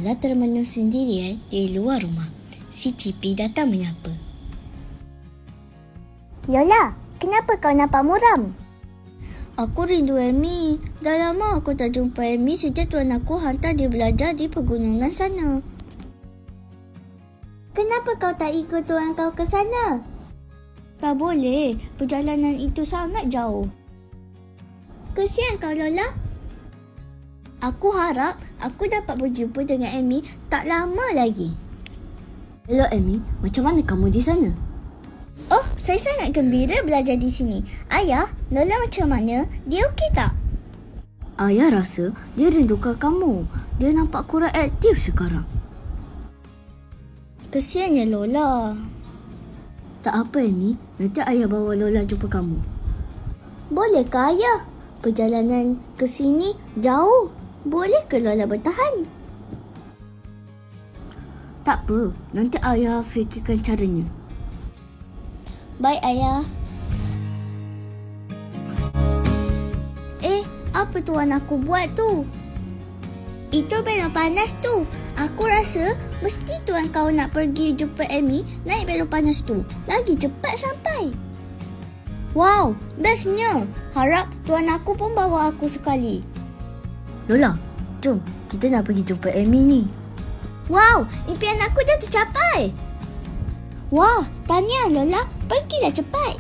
Lola termenung sendirian di luar rumah. Si Cipi datang menyapa. Lola, kenapa kau nampak muram? Aku rindu Amy. Dah lama aku tak jumpa Amy sejak tuan aku hantar dia belajar di pegunungan sana. Kenapa kau tak ikut tuan kau ke sana? Tak boleh. Perjalanan itu sangat jauh. Kesian kau, Lola. Aku harap aku dapat berjumpa dengan Amy tak lama lagi. Hello Amy, macam mana kamu di sana? Oh, saya sangat gembira belajar di sini. Ayah, Lola macam mana? Dia okey tak? Ayah rasa dia rindukan kamu. Dia nampak kurang aktif sekarang. Kesiannya Lola. Tak apa Amy, nanti ayah bawa Lola jumpa kamu. Bolehkah ayah? Perjalanan ke sini jauh. Boleh ke Lola bertahan? Tak apa, nanti ayah fikirkan caranya. Baik ayah. Apa tuan aku buat tu? Itu belon panas tu. Aku rasa mesti tuan kau nak pergi jumpa Amy naik belon panas tu. Lagi cepat sampai. Wow, bestnya. Harap tuan aku pun bawa aku sekali. Lola, jom kita nak pergi jumpa Amy ni. Wow, impian aku dah tercapai. Wah, tahniah Lola. Pergilah cepat.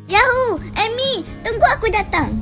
Yahoo! Amy, tunggu aku datang.